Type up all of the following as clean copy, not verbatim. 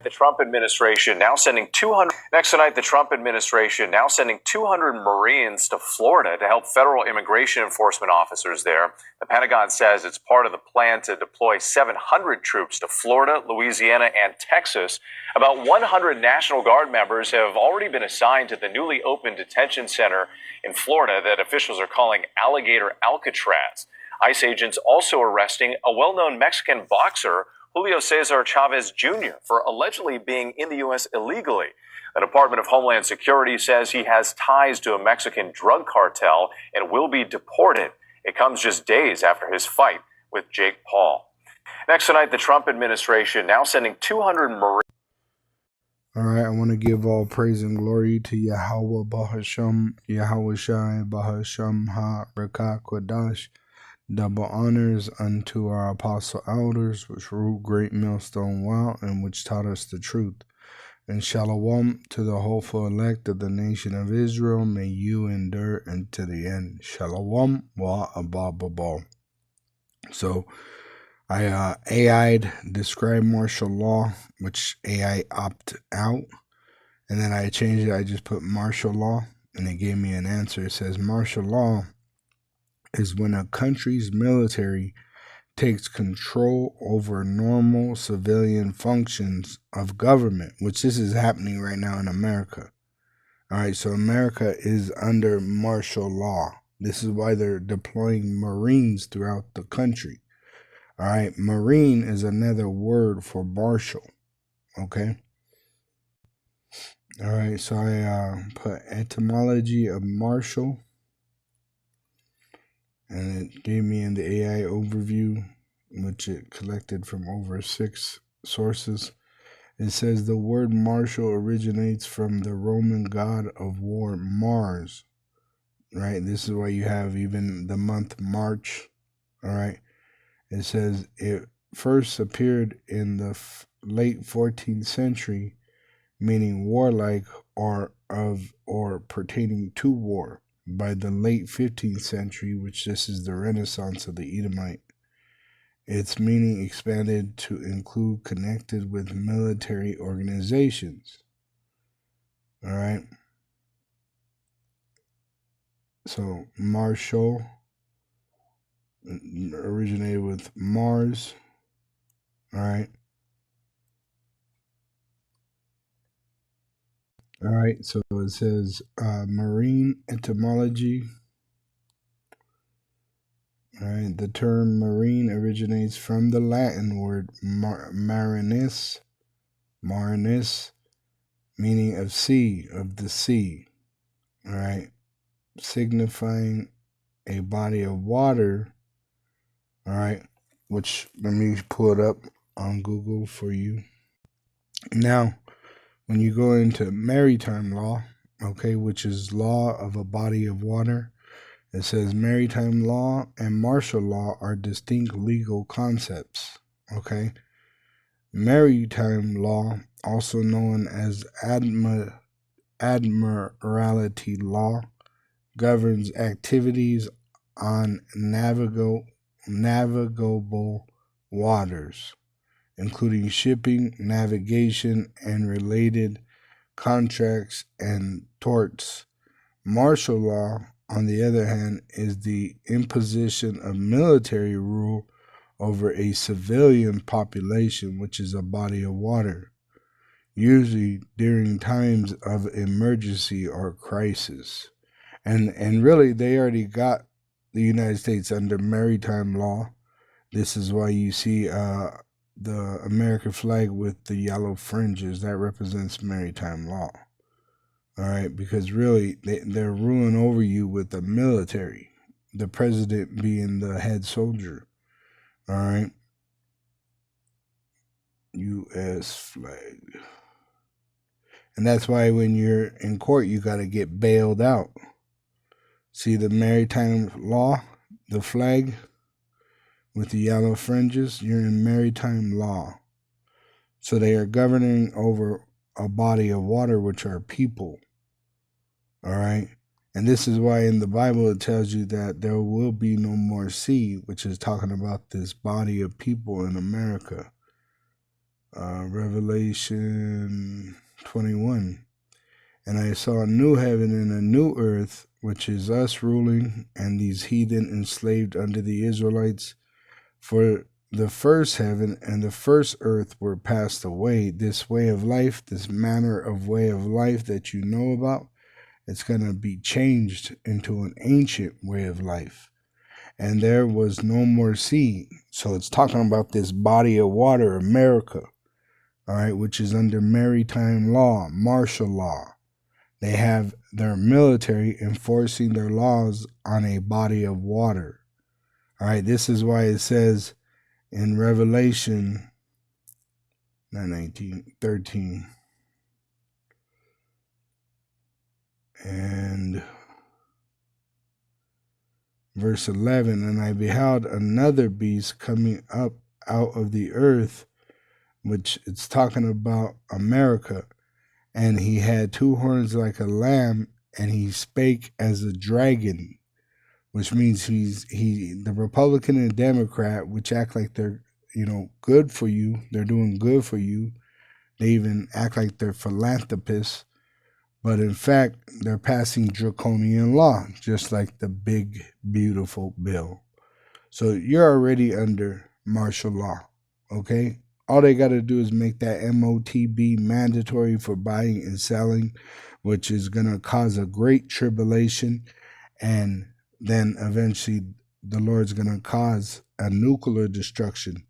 the Trump administration now sending 200 Marines to Florida to help federal immigration enforcement officers there. The Pentagon says it's part of the plan to deploy 700 troops to Florida, Louisiana, and Texas. About 100 National Guard members have already been assigned to the newly opened detention center in Florida that officials are calling Alligator Alcatraz. ICE agents also arresting a well-known Mexican boxer, Julio Cesar Chavez Jr., for allegedly being in the U.S. illegally. The Department of Homeland Security says he has ties to a Mexican drug cartel and will be deported. It comes just days after his fight with Jake Paul. Next tonight, the Trump administration now sending 200 Marines. All right, I want to give all praise and glory to Yahweh Bahasham, Yahweh Shai Bahasham Ha Rekah Kodash. Double honors unto our apostle elders, which ruled great millstone while, and which taught us the truth. And shalom to the hopeful elect of the nation of Israel. May you endure unto the end. Shalom wa abababal. So I AI'd describe martial law, which AI opted out. And then I changed it. I just put martial law, and it gave me an answer. It says martial law is when a country's military takes control over normal civilian functions of government, which this is happening right now in America. All right, so America is under martial law. This is why they're deploying Marines throughout the country. All right, Marine is another word for martial, okay? All right, so I put etymology of martial. And it gave me in the AI overview, which it collected from over 6 sources. It says the word martial originates from the Roman god of war, Mars. Right? This is why you have even the month March. All right? It says it first appeared in the late 14th century, meaning warlike or pertaining to war. By the late 15th century, which this is the Renaissance of the Edomite, its meaning expanded to include connected with military organizations. All right. So martial originated with Mars. All right. All right, so it says marine etymology. All right, the term marine originates from the Latin word marinus, meaning of sea, of the sea. All right, signifying a body of water. All right, which let me pull it up on Google for you. Now, when you go into maritime law, okay, which is law of a body of water, it says maritime law and martial law are distinct legal concepts, okay? Maritime law, also known as admiralty law, governs activities on navigable waters, including shipping, navigation, and related contracts and torts. Martial law, on the other hand, is the imposition of military rule over a civilian population, which is a body of water, usually during times of emergency or crisis. And really, they already got the United States under maritime law. This is why you see the American flag with the yellow fringes. That represents maritime law. All right, because really they're ruling over you with the military, the president being the head soldier. All right, U.S. flag. And that's why when you're in court, you got to get bailed out. See the maritime law, the flag with the yellow fringes, you're in maritime law. So they are governing over a body of water, which are people. All right. And this is why in the Bible it tells you that there will be no more sea, which is talking about this body of people in America. Revelation 21. And I saw a new heaven and a new earth, which is us ruling, and these heathen enslaved under the Israelites. For the first heaven and the first earth were passed away. This way of life, this manner of way of life that you know about, it's going to be changed into an ancient way of life. And there was no more sea. So it's talking about this body of water, America, all right, which is under maritime law, martial law. They have their military enforcing their laws on a body of water. All right, this is why it says in Revelation 13 and verse 11, and I beheld another beast coming up out of the earth, which it's talking about America. And he had two horns like a lamb, and he spake as a dragon, which means the Republican and Democrat, which act like they're, good for you. They're doing good for you. They even act like they're philanthropists. But in fact, they're passing draconian law, just like the big, beautiful bill. So you're already under martial law, okay? All they got to do is make that MOTB mandatory for buying and selling, which is going to cause a great tribulation. And then eventually the Lord's going to cause a nuclear destruction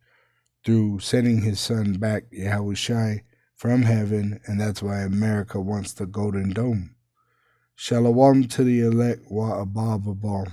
through sending his son back, Yahushai, from heaven. And that's why America wants the Golden Dome. Shalom to the elect wa above all.